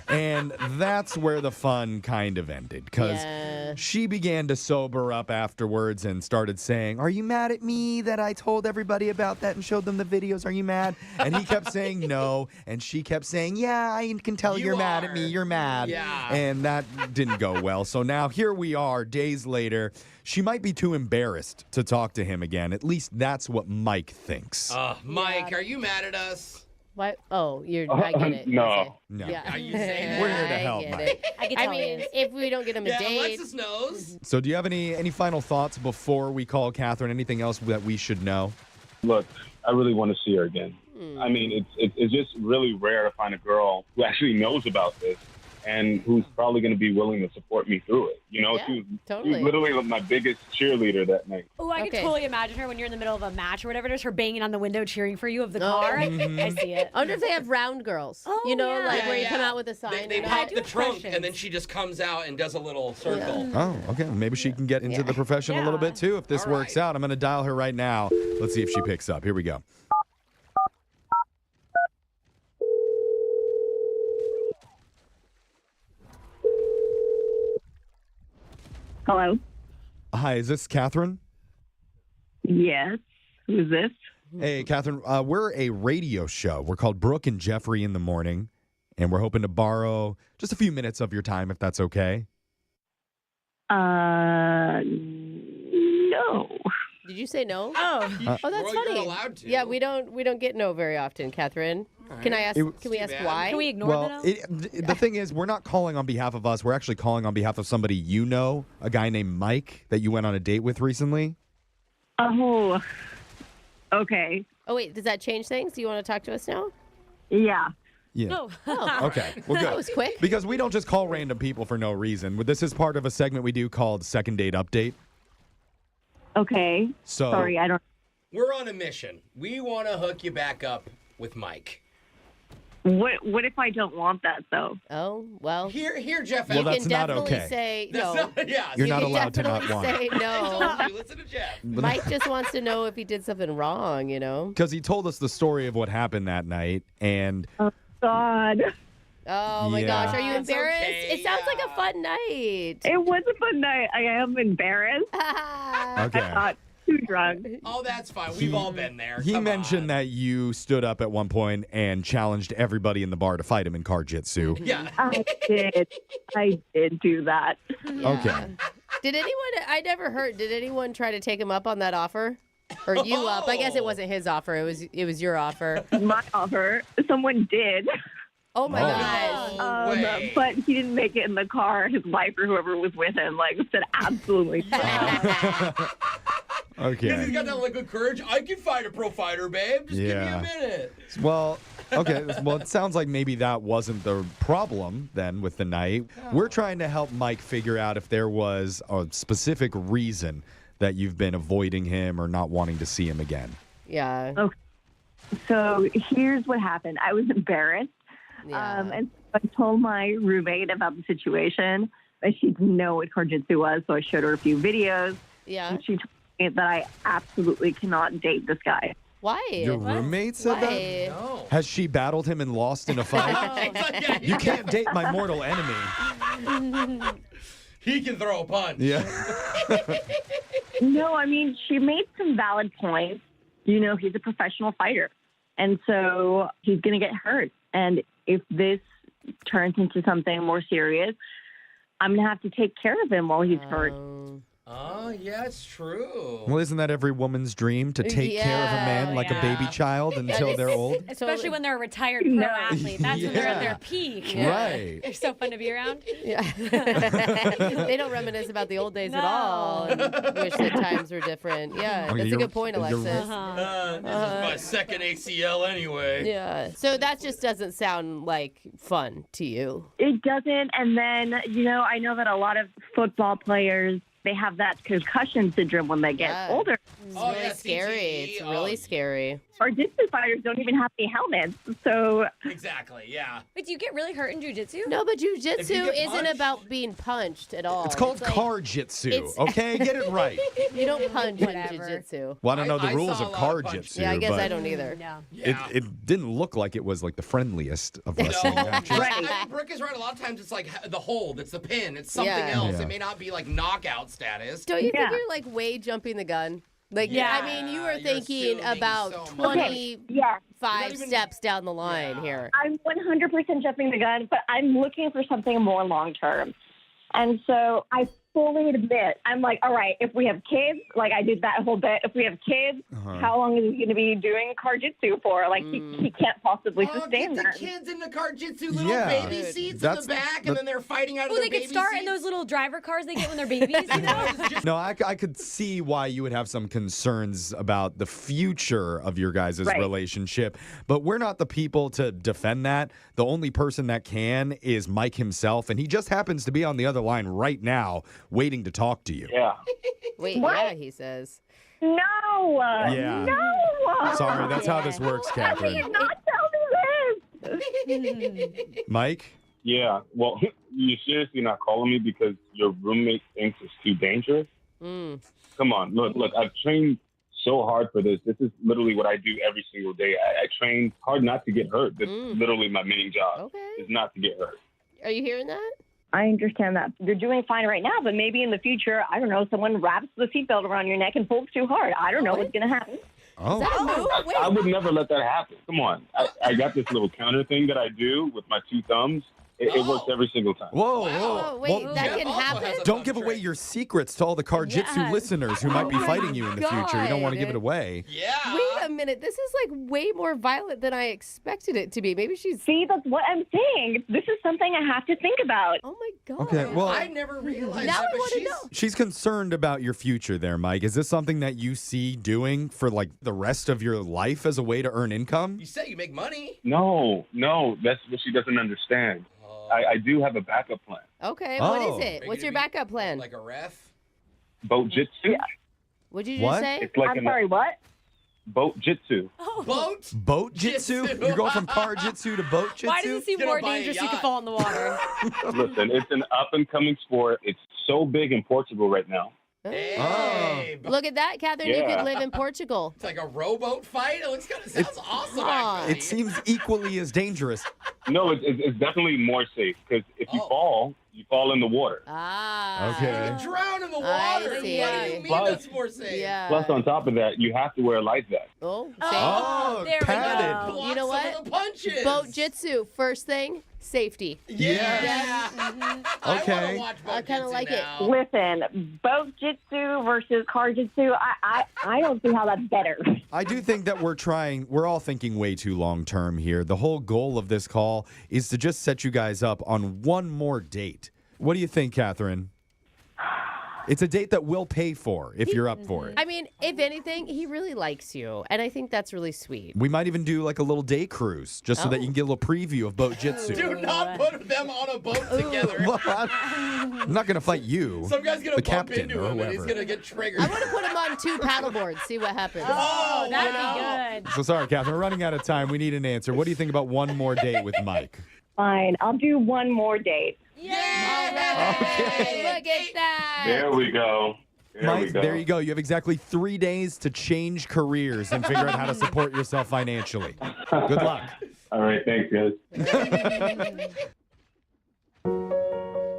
And that's where the fun kind of ended, because Yeah. she began to sober up afterwards and started saying, "Are you mad at me that I told everybody about that and showed them the videos? Are you mad?" And he kept saying no, and she kept saying, "Yeah, I can tell You you're mad at are. me. You're mad." Yeah. And that didn't go well. So now here we are, days later. She might be too embarrassed to talk to him again. At least that's what Mike thinks. Mike, are you mad at us? What? Oh, I get it. No. Okay. No. Yeah. Are you saying We're here to I help, get Mike. it. I can I tell mean, you. if we don't get him a Yeah, date, Alexis knows. So do you have any final thoughts before we call Catherine? Anything else that we should know? Look, I really want to see her again. I mean, it's just really rare to find a girl who actually knows about this and who's probably going to be willing to support me through it. You know, Yeah, she was totally. literally my biggest cheerleader that night. Oh, I Okay. can totally imagine her when you're in the middle of a match or whatever it is, her banging on the window, cheering for you of the car. I see it. I wonder if they have round girls. Oh, you know, yeah. like Yeah, where you yeah. come out with a sign. They you know? pop do the have trunk, questions. and then she just comes out and does a little circle. Oh, okay. Maybe she can get into the profession a little Yeah. bit too if this All works right. out. I'm going to dial her right now. Let's see if she picks up. Here we go. Hello. Hi, is this Catherine? Yes. Who's this? Hey, Catherine, we're a radio show. We're called Brooke and Jeffrey in the Morning, and we're hoping to borrow just a few minutes of your time, if that's okay. No. Did you say no? Oh. Oh, that's Well, funny. you're allowed to. Yeah, we don't get no very often, Catherine. Can I ask? It- Can we ask bad. why? Can we ignore Well, the thing is, we're not calling on behalf of us. We're actually calling on behalf of somebody you know, a guy named Mike that you went on a date with recently. Oh. Okay. Oh wait, does that change things? Do you want to talk to us now? Yeah. Yeah. No. Okay. Well, good. That was quick. Because we don't just call random people for no reason. This is part of a segment we do called Second Date Update. Okay. So Sorry, I don't. We're on a mission. We want to hook you back up with Mike. What if I don't want that though? Oh, well. Here, Jeff. Well, You that's can not definitely okay. say That's no. not- yeah, You're You not can allowed to not definitely want. say no. told you, listen to Jeff. Mike just wants to know if he did something wrong, you know? Because he told us the story of what happened that night, and God, Oh my Yeah. gosh, are you It's embarrassed? okay, It sounds like yeah. a fun night. it was a fun night. I am embarrassed. okay. I got too drunk. Oh, that's fine. We've all been there. He Come mentioned on. that you stood up at one point and challenged everybody in the bar to fight him in car jitsu. Yeah. I did do that. Yeah. Okay. Did anyone, I never heard, did anyone try to take him up on that offer? Or you up? I guess it wasn't his offer. It was your offer. My offer, someone did. Oh my Oh. gosh. No way. But he didn't make it in the car. His wife or whoever was with him said absolutely not. Because he's Okay. got that liquid courage. I can fight a pro fighter, babe. Just give me Yeah. a minute. Well, okay. Well, it sounds like maybe that wasn't the problem then with the night. We're trying to help Mike figure out if there was a specific reason that you've been avoiding him or not wanting to see him again. Yeah. So here's what happened. I was embarrassed. Yeah. And so I told my roommate about the situation. But she didn't know what Jitsu was, so I showed her a few videos. Yeah. And she told me that I absolutely cannot date this guy. Why? Your roommate said that? Why? No. Has she battled him and lost in a fight? Yeah, You can't date my mortal enemy. He can throw a punch. Yeah. No, I mean, she made some valid points. You know, he's a professional fighter. And so he's going to get hurt. And if this turns into something more serious, I'm going to have to take care of him while he's hurt. Oh, yeah, it's true. Well, isn't that every woman's dream to take care of a man like a baby Yeah. child until they're old? Especially when they're a retired pro athlete. That's when they're at their peak. Right. They're so fun to be around. Yeah. They don't reminisce about the old days at all and wish that times were different. Yeah, Okay, that's a you're- good point, you're- Alexis. This is my second ACL anyway. Yeah. So that just doesn't sound like fun to you. It doesn't. And then, you know, I know that a lot of football players, they have that concussion syndrome when they get Yeah. older. It's Oh, really yeah, scary. CTE. It's really scary. Our jiu-jitsu fighters don't even have any helmets. So Exactly, yeah. Wait, do you get really hurt in jujitsu? No, but If you jujitsu get isn't punched- about being punched at all. It's called like, car jitsu, it's- okay? Get it right. You don't punch in Whatever. jujitsu. Well, I don't know the I rules saw of a lot car of punch- jitsu, Yeah, I guess but I don't either. No. Yeah. it didn't look like it was like the friendliest of No, wrestling matches. Right. I mean, Brooke is right. A lot of times it's like the hold, it's the pin, it's something Yeah. else. Yeah. It may not be like knockout status. Don't you Yeah. think you're like way jumping the gun? Like, Yeah, I mean, you were you're thinking assuming about so much. 25 yes, You don't even- steps down the line Yeah. here. I'm 100% jumping the gun, but I'm looking for something more long-term. And so I fully admit, I'm like, all right, if we have kids, like I did that whole bit, if we have kids, how long is he going to be doing jitsu for? Like, he can't possibly Oh, sustain get the that. kids in the car jitsu, little Yeah. baby Dude, seats in that's- the back, that- and then they're fighting out of Oh, their they baby could start in seats. those little driver cars they get when they're babies, you know? No, I could see why you would have some concerns about the future of your guys' Right. relationship, but we're not the people to defend that. The only person that can is Mike himself, and he just happens to be on the other line right now, waiting to talk to you. Yeah. Wait, What? yeah, he says. No. Yeah. No. Sorry, that's how this works, How can you Catherine. not tell me this? Mike? Yeah. Well, you seriously not calling me because your roommate thinks it's too dangerous? Mm. Come on. Look, I've trained so hard for this. This is literally what I do every single day. I train hard not to get hurt. That's literally my main job, Okay. is not to get hurt. Are you hearing that? I understand that. You're doing fine right now, but maybe in the future, I don't know, someone wraps the seatbelt around your neck and pulls too hard. I don't know what's going to happen. Oh. I would never let that happen. Come on. I got this little counter thing that I do with my two thumbs. It works every single time. Whoa, Wow. whoa. Oh, wait, Well, that Jeff can also happen? has a don't fun give away trick. your secrets to all the car jitsu Yes. listeners who might be Oh my fighting you in the future. You don't want to give it God. away. Yeah. Wait a minute. This is like way more violent than I expected it to be. Maybe she's. See, that's what I'm saying. This is something I have to think about. Oh my God. Okay, well, I never realized Now that, I but want to she's... know. she's concerned about your future there, Mike. Is this something that you see doing for like the rest of your life as a way to earn income? You say you make money. No, that's what she doesn't understand. I do have a backup plan. Okay, Oh. what is Are it? you What's your gonna be backup plan? Like a ref? Boat jitsu. What'd you just What? say? It's like I'm sorry, what? boat jitsu. Boat jitsu? You're going from car jitsu to boat jitsu? Why does it seem more buy a dangerous you yacht. could fall in the water? Listen, it's an up-and-coming sport. It's so big in Portugal right now. Hey, Look at that, Catherine. You Yeah. could live in Portugal. it's like a rowboat fight. It looks sounds awesome. Actually. It seems equally as dangerous. No, it's definitely more safe because if you fall in the water. Ah. Okay. You drown in the I water. What do see. you mean Plus- that's more safe? Yeah. Plus, on top of that, you have to wear a life vest. Oh, Oh, there we padded. go. Block You know some what? of the punches. boat jitsu. First thing, safety. Yeah. I Okay. want to watch boat I kinda jitsu like it. now. Listen, boat jitsu versus car jitsu, I don't see how that's better. I do think that we're all thinking way too long term here. The whole goal of this call is to just set you guys up on one more date. What do you think, Catherine? It's a date that we'll pay for if you're up for it. I mean, if anything, he really likes you, and I think that's really sweet. We might even do like a little day cruise just so that you can get a little preview of boat jitsu. Do not put them on a boat together. Well, I'm not going to fight you. Some guy's gonna the bump captain into or him and he's whoever. gonna get triggered. I want to put him on 2 paddleboards, see what happens. Oh, That'd wow. be good. So sorry, Catherine. We're running out of time. We need an answer. What do you think about one more date with Mike? Fine, I'll do one more date. All right. Look at that. There we go. Mike, there you go. You have exactly 3 days to change careers and figure out how to support yourself financially. Good luck. All right, thanks, guys.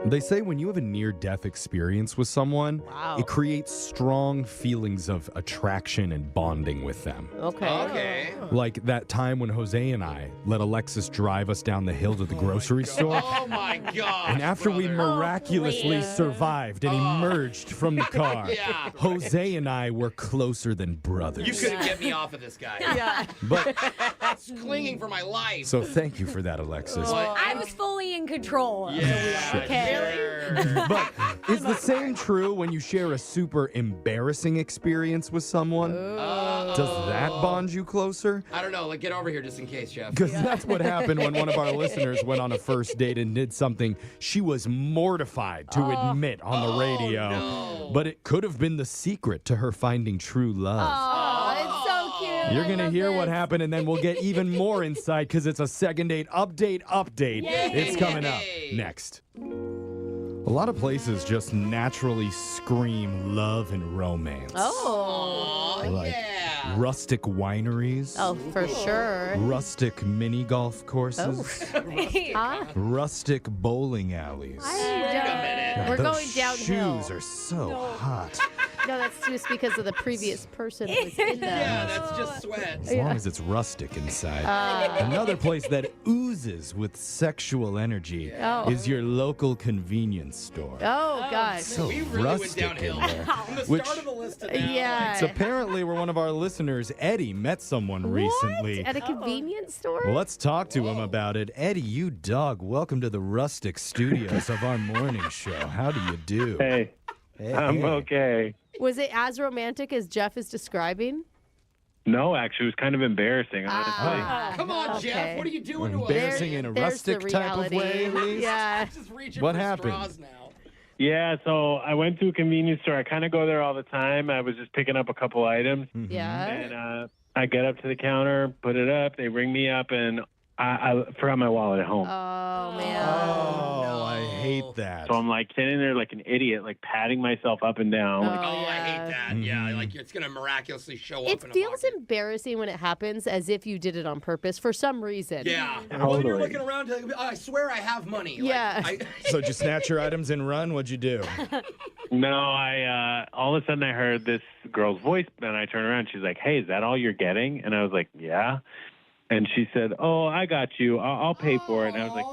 They say when you have a near-death experience with someone, it creates strong feelings of attraction and bonding with them. Okay. Like that time when Jose and I let Alexis drive us down the hill to the grocery store. Oh my God. And after we miraculously survived and emerged from the car, Yeah. Jose and I were closer than brothers. You couldn't get me off of this guy. Yeah. But That's clinging for my life. so thank you for that, Alexis. I was fully in control. Yeah. Okay. But is the same true when you share a super embarrassing experience with someone? Does that bond you closer? I don't know. Like, get over here just in case, Jeff. Because that's what happened when one of our listeners went on a first date and did something she was mortified to admit on the radio. No. But it could have been the secret to her finding true love. Oh, it's so cute. You're I going to love hear what this. happened, and then we'll get even more insight because it's a second date update. It's coming up next. A lot of places just naturally scream love and romance. Oh. Like rustic wineries. Oh, for sure. Rustic mini golf courses. Huh? Rustic bowling alleys. We're Those going downhill. shoes are so hot. No, that's just because of the previous person who was in them. Yeah, that's just sweat. As long as it's rustic inside. Another place that oozes with sexual energy is your local convenience store. Oh, gosh. So We really went rustic in downhill. there. From the Which- start of the list to now. Yeah. So apparently where one of our listeners, Eddie, met someone recently. At a convenience store? Well, let's talk to him about it. Eddie, you dog, welcome to the rustic studios of our morning show. How do you do? Hey, I'm okay. Was it as romantic as Jeff is describing? No, actually, it was kind of embarrassing, honestly. Come on, Okay. Jeff. What are you doing to us? Embarrassing in a There's the rustic type of reality. way, at least? Yeah. Just reaching What for happened? straws now. Yeah, so I went to a convenience store. I kind of go there all the time. I was just picking up a couple items, Yeah. and I get up to the counter, put it up. They ring me up, and I forgot my wallet at home. Oh, man. Oh, I hate that. So I'm like sitting there like an idiot, like patting myself up and down. Like, Oh, I yeah. hate that. Yeah, like it's gonna miraculously show up. It in a feels pocket. embarrassing when it happens as if you did it on purpose for some reason. Yeah. Well, you're Totally. looking around. I swear I have money. Like, Yeah. So did you snatch your items and run? What'd you do? No, I all of a sudden I heard this girl's voice, and I turned around. She's like, "Hey, is that all you're getting?" And I was like, "Yeah." And she said, "Oh, I got you. I'll pay for it." And I was like,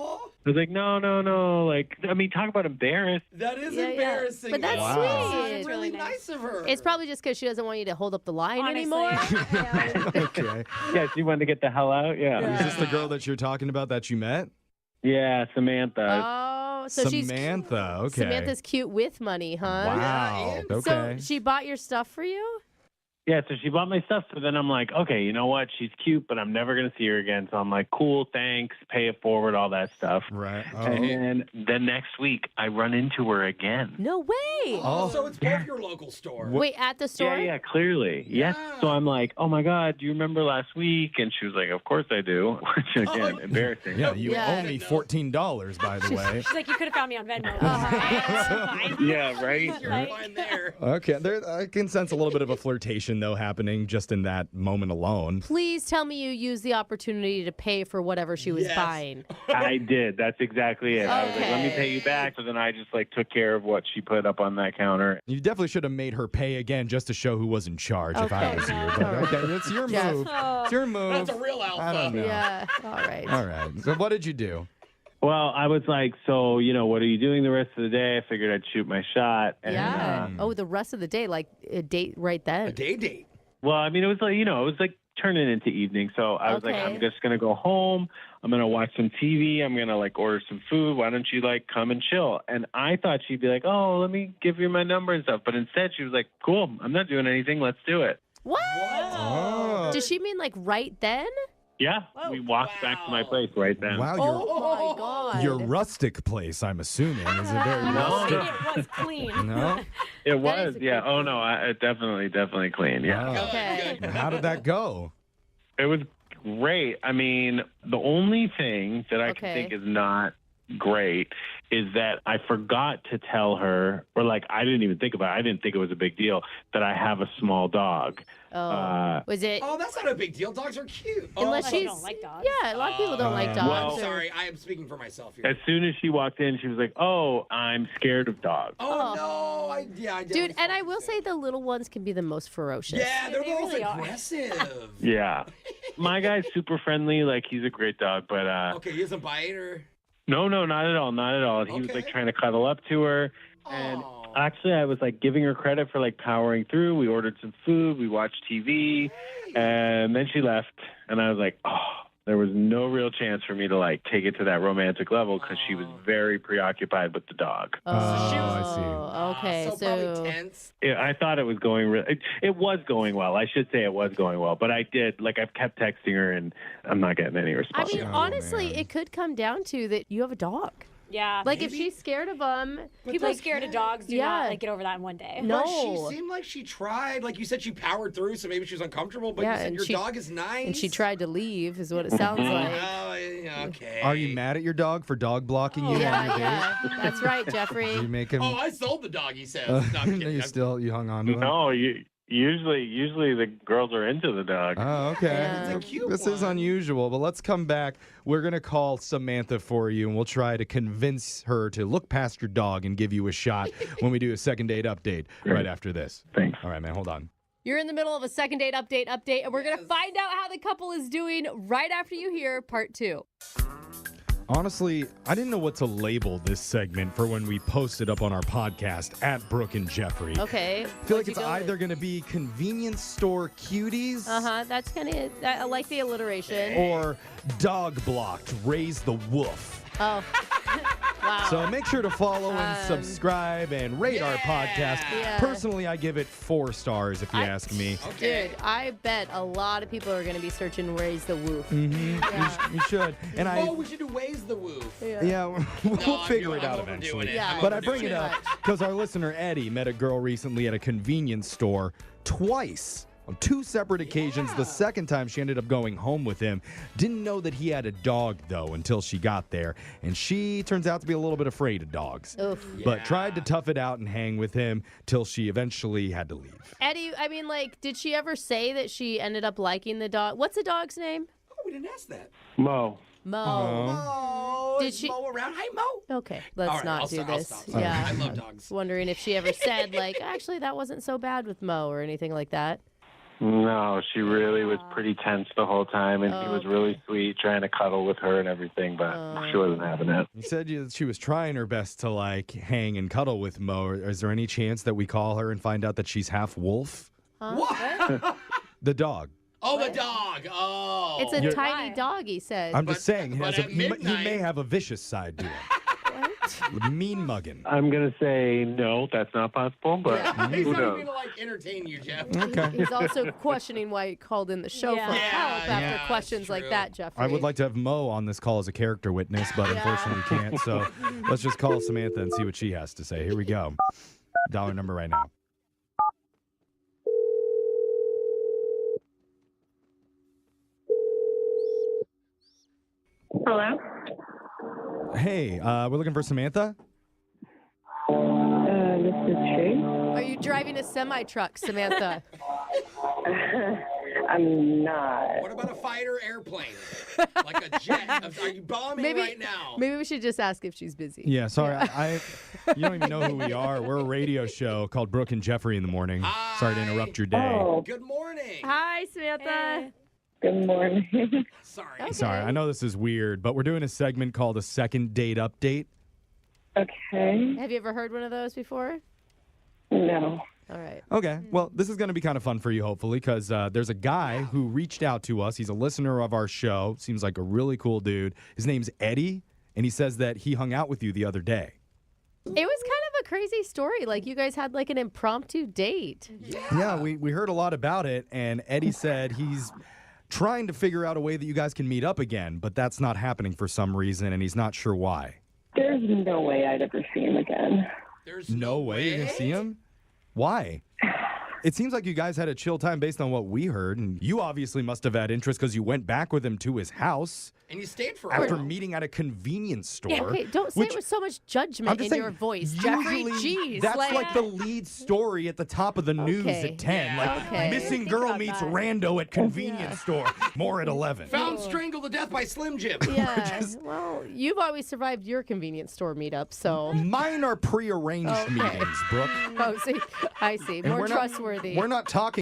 no. Like, I mean, talk about embarrassed. That is Yeah, yeah. embarrassing. But that's Wow. sweet. It's really nice of her. It's probably just because she doesn't want you to hold up the line Honestly. anymore. Okay. Yeah, she wanted to get the hell out. Yeah, Is this the girl that you're talking about that you met? yeah, Samantha. Oh, so Samantha, okay. Samantha's cute with money, huh? Wow. Yeah, Okay. So she bought your stuff for you? Yeah, so she bought my stuff. So then I'm like, okay, you know what? She's cute, but I'm never going to see her again. So I'm like, cool, thanks, pay it forward, all that stuff. Right. And then next week, I run into her again. No way. Oh, so it's both your local store. Wait, at the store? Yeah, clearly. Yes. So I'm like, oh my God, do you remember last week? And she was like, of course I do. Which, again, embarrassing. Yeah, you owe me $14, by the way. She's like, you could have found me on Venmo. Yeah, right? You're fine there. Okay, I can sense a little bit of a flirtation, though, happening just in that moment alone. Please tell me you used the opportunity to pay for whatever she was buying. I did. That's exactly it. I was like, let me pay you back. So then I just took care of what she put up on that counter. You definitely should have made her pay again just to show who was in charge if I was you. But okay, that's your Jeff. move. It's your move. That's a real alpha. I don't know. Yeah. All right. All right. So what did you do? Well, I was like, so, what are you doing the rest of the day? I figured I'd shoot my shot. And, Yeah. The rest of the day, like a date right then. A date. Well, I mean, it was turning into evening. So I was like, I'm just going to go home. I'm going to watch some TV. I'm going to order some food. Why don't you come and chill? And I thought she'd be like, oh, let me give you my number and stuff. But instead she was like, cool, I'm not doing anything. Let's do it. What? Oh. Does she mean right then? Yeah. We walked back to my place right then. Wow, Oh my God. your rustic place, I'm assuming, is a very rustic. It was clean. No? It That was, is a yeah. good Oh, no, definitely clean, yeah. Wow. Okay. How did that go? It was great. I mean, the only thing that I can think is not great is that I forgot to tell her, or I didn't even think about it. I didn't think it was a big deal that I have a small dog. Was it? Oh, that's not a big deal. Dogs are cute. Unless you she's don't like dogs. Yeah, a lot of people don't like dogs. Well- Sorry, I am speaking for myself here. As soon as she walked in, she was like, oh, I'm scared of dogs. Oh, no. I did. Dude, and I will say the little ones can be the most ferocious. Yeah, they're They the most really are. aggressive. Yeah. My guy's super friendly. He's a great dog, but Okay, he doesn't bite or? no, not at all. Not at all. He was Okay. trying to cuddle up to her. And Oh. actually, I was giving her credit for powering through. We ordered some food. We watched TV. And then she left. And I was like, oh, there was no real chance for me to take it to that romantic level because she was very preoccupied with the dog. Oh, I okay. So probably tense. Yeah, I thought it was going it was going well. I should say it was going well, but I did I've kept texting her and I'm not getting any I response. mean, Oh, honestly, man. it could come down to that you have a dog. Yeah. If she's scared of them, People scared of dogs do Yeah. not get over that in one day. No. But she seemed like she tried. Like you said, she powered through, so maybe she was uncomfortable. But Yeah, you said and your she- dog is nice. and she tried to leave, is what it sounds like. Oh, yeah, okay. Are you mad at your dog for dog blocking you on your Yeah, date? yeah. That's right, Jeffrey. You make him. Oh, I sold the dog, he says. No, I'm kidding. you hung on to him. No, usually the girls are into the dog. Oh, okay. Yeah. It's a cute This is one. unusual, but let's come back. We're going to call Samantha for you, and we'll try to convince her to look past your dog and give you a shot when we do a second date update right after this. Thanks. All right, man, hold on. You're in the middle of a second date update, and we're going to find out how the couple is doing right after you hear part 2. Honestly, I didn't know what to label this segment for when we post it up on our podcast at Brooke and Jeffrey. Okay. I feel like it's either going to be convenience store cuties That's kind of, I like the alliteration. or dog blocked, raise the woof. Oh. Wow. So make sure to follow and subscribe and rate our podcast. Yeah. Personally, I give it 4 stars if you ask me. Okay. Dude, I bet a lot of people are going to be searching Raise the Woof. You should. And we should do Ways the Woof. yeah, we'll figure it out I'm overdoing eventually. it. Yeah. I'm But I overdoing bring it up because our listener Eddie met a girl recently at a convenience store twice. On 2 separate occasions. The second time she ended up going home with him. Didn't know that he had a dog, though, until she got there. And she turns out to be a little bit afraid of dogs. Oof. But tried to tough it out and hang with him till she eventually had to leave. Eddie, I mean, did she ever say that she ended up liking the dog? What's the dog's name? Oh, we didn't ask that. Mo. Mo. Oh, Did is she- Mo around? Hi, Mo. Okay, let's All right, not I'll do stop, I'll this. stop. Yeah. I love dogs. Wondering if she ever said, actually, that wasn't so bad with Mo or anything like that. No, she really was pretty tense the whole time, and he was really sweet, trying to cuddle with her and everything, but she wasn't having it. You said she was trying her best to hang and cuddle with Mo. Is there any chance that we call her and find out that she's half wolf? What? The dog. Oh, the dog. Oh. It's a tiny dog, he said. I'm just saying, but he at may midnight- have a vicious side to him. Mean mugging. I'm going to say no, that's not possible, but He's who not knows? even gonna entertain you, Jeff. Okay. He's also questioning why he called in the show Yeah. for Yeah, help after yeah, questions like true. that, Jeffrey. I would like to have Mo on this call as a character witness, but unfortunately can't. So let's just call Samantha and see what she has to say. Here we go. Dollar number right now. Hello? Hey, we're looking for Samantha. This is she. Are you driving a semi-truck, Samantha? I'm not. What about a fighter airplane? Like a jet? Are you bombing right now? Maybe we should just ask if she's busy. Yeah, sorry. You don't even know who we are. We're a radio show called Brooke and Jeffrey in the morning. Hi. Sorry to interrupt your day. Oh, Good morning. Hi, Samantha. good morning. Sorry. Okay. Sorry, I know this is weird, but we're doing a segment called a second date update. Okay. Have you ever heard one of those before? No. All right. Okay, well, this is going to be kind of fun for you, hopefully, because there's a guy who reached out to us. He's a listener of our show. Seems like a really cool dude. His name's Eddie, and he says that he hung out with you the other day. It was kind of a crazy story. Like you guys had like an impromptu date. Yeah, we heard a lot about it, and Eddie said he's trying to figure out a way that you guys can meet up again, but that's not happening for some reason, and he's not sure why. There's no way I'd ever see him again. There's No way you're going to see him? Why? It seems like you guys had a chill time based on what we heard, and you obviously must have had interest because you went back with him to his house And you stayed for after a while. meeting at a convenience store. Yeah, okay, don't say which- it with so much I'm judgment just in saying, your voice, Jeffrey. usually Jeez, that's like the lead story at the top of the news Okay. at 10. Like, Okay. missing Think girl about meets that. rando at convenience store. More at 11. Found strangled to death by Slim Jim. Yeah. Well, you've always survived your convenience store meetup, so. Mine are prearranged Okay. meetings, Brooke. Oh, see, I see. And More we're not- trustworthy. We're not talking